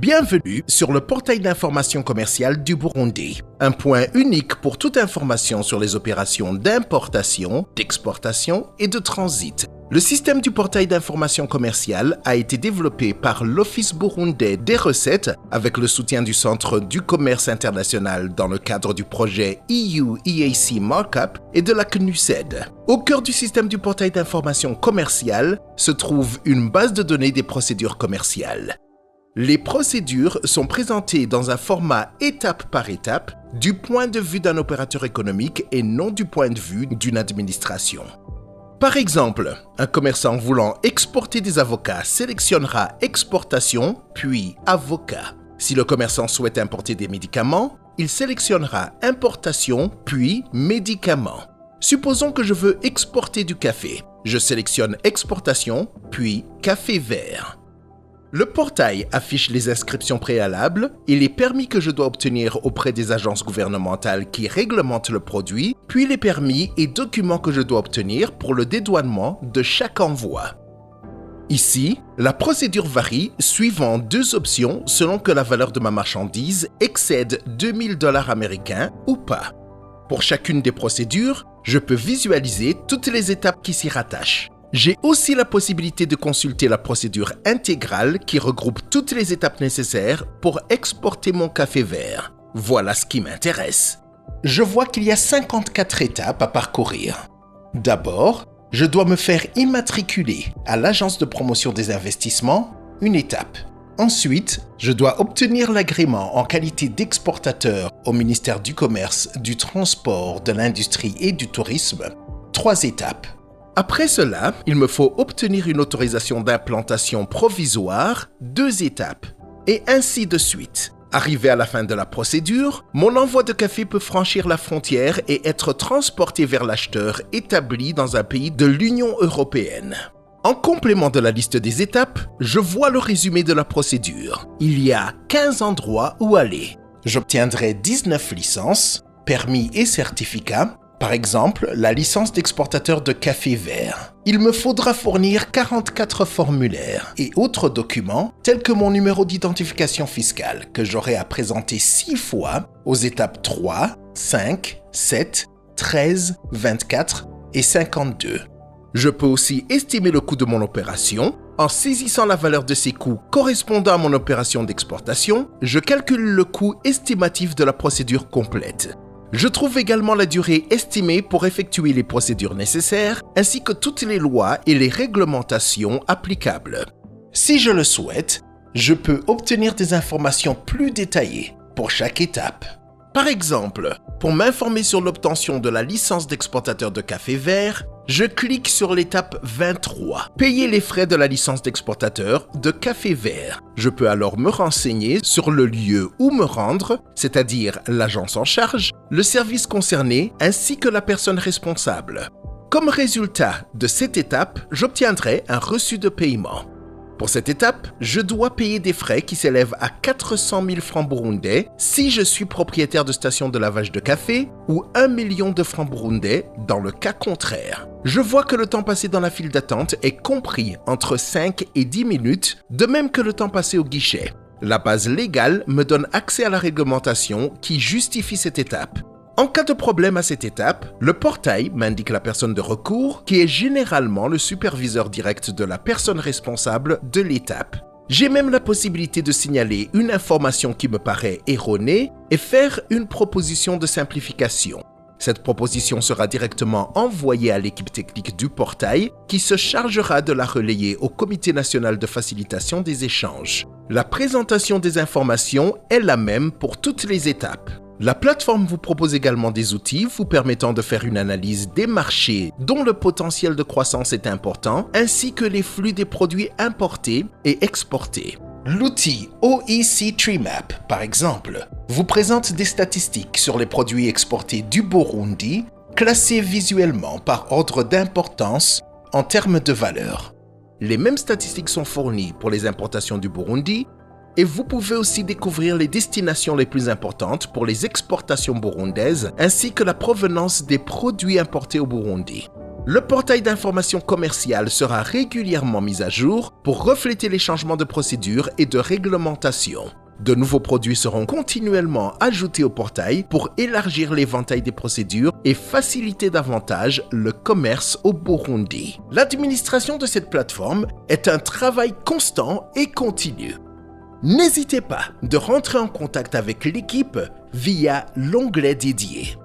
Bienvenue sur le portail d'information commerciale du Burundi, un point unique pour toute information sur les opérations d'importation, d'exportation et de transit. Le système du portail d'information commerciale a été développé par l'Office burundais des recettes avec le soutien du Centre du commerce international dans le cadre du projet EU-EAC Markup et de la CNUSED. Au cœur du système du portail d'information commerciale se trouve une base de données des procédures commerciales. Les procédures sont présentées dans un format étape par étape du point de vue d'un opérateur économique et non du point de vue d'une administration. Par exemple, un commerçant voulant exporter des avocats sélectionnera exportation puis avocat. Si le commerçant souhaite importer des médicaments, il sélectionnera importation puis médicaments. Supposons que je veux exporter du café. Je sélectionne exportation puis café vert. Le portail affiche les inscriptions préalables et les permis que je dois obtenir auprès des agences gouvernementales qui réglementent le produit, puis les permis et documents que je dois obtenir pour le dédouanement de chaque envoi. Ici, la procédure varie suivant deux options selon que la valeur de ma marchandise excède $2000 américains ou pas. Pour chacune des procédures, je peux visualiser toutes les étapes qui s'y rattachent. J'ai aussi la possibilité de consulter la procédure intégrale qui regroupe toutes les étapes nécessaires pour exporter mon café vert. Voilà ce qui m'intéresse. Je vois qu'il y a 54 étapes à parcourir. D'abord, je dois me faire immatriculer à l'agence de promotion des investissements, une étape. Ensuite, je dois obtenir l'agrément en qualité d'exportateur au ministère du Commerce, du Transport, de l'Industrie et du Tourisme, 3 étapes. Après cela, il me faut obtenir une autorisation d'implantation provisoire, 2 étapes, et ainsi de suite. Arrivé à la fin de la procédure, mon envoi de café peut franchir la frontière et être transporté vers l'acheteur établi dans un pays de l'Union européenne. En complément de la liste des étapes, je vois le résumé de la procédure. Il y a 15 endroits où aller. J'obtiendrai 19 licences, permis et certificats. Par exemple, la licence d'exportateur de café vert. Il me faudra fournir 44 formulaires et autres documents tels que mon numéro d'identification fiscale que j'aurai à présenter 6 fois aux étapes 3, 5, 7, 13, 24 et 52. Je peux aussi estimer le coût de mon opération. En saisissant la valeur de ces coûts correspondant à mon opération d'exportation, je calcule le coût estimatif de la procédure complète. Je trouve également la durée estimée pour effectuer les procédures nécessaires, ainsi que toutes les lois et les réglementations applicables. Si je le souhaite, je peux obtenir des informations plus détaillées pour chaque étape. Par exemple, pour m'informer sur l'obtention de la licence d'exportateur de café vert, je clique sur l'étape 23, payer les frais de la licence d'exportateur de café vert. Je peux alors me renseigner sur le lieu où me rendre, c'est-à-dire l'agence en charge, le service concerné ainsi que la personne responsable. Comme résultat de cette étape, j'obtiendrai un reçu de paiement. Pour cette étape, je dois payer des frais qui s'élèvent à 400 000 francs burundais si je suis propriétaire de station de lavage de café ou 1 million de francs burundais dans le cas contraire. Je vois que le temps passé dans la file d'attente est compris entre 5 et 10 minutes, de même que le temps passé au guichet. La base légale me donne accès à la réglementation qui justifie cette étape. En cas de problème à cette étape, le portail m'indique la personne de recours qui est généralement le superviseur direct de la personne responsable de l'étape. J'ai même la possibilité de signaler une information qui me paraît erronée et faire une proposition de simplification. Cette proposition sera directement envoyée à l'équipe technique du portail qui se chargera de la relayer au Comité national de facilitation des échanges. La présentation des informations est la même pour toutes les étapes. La plateforme vous propose également des outils vous permettant de faire une analyse des marchés dont le potentiel de croissance est important, ainsi que les flux des produits importés et exportés. L'outil OEC TreeMap, par exemple, vous présente des statistiques sur les produits exportés du Burundi, classés visuellement par ordre d'importance en termes de valeur. Les mêmes statistiques sont fournies pour les importations du Burundi, et vous pouvez aussi découvrir les destinations les plus importantes pour les exportations burundaises ainsi que la provenance des produits importés au Burundi. Le portail d'information commerciale sera régulièrement mis à jour pour refléter les changements de procédure et de réglementation. De nouveaux produits seront continuellement ajoutés au portail pour élargir l'éventail des procédures et faciliter davantage le commerce au Burundi. L'administration de cette plateforme est un travail constant et continu. N'hésitez pas de rentrer en contact avec l'équipe via l'onglet dédié.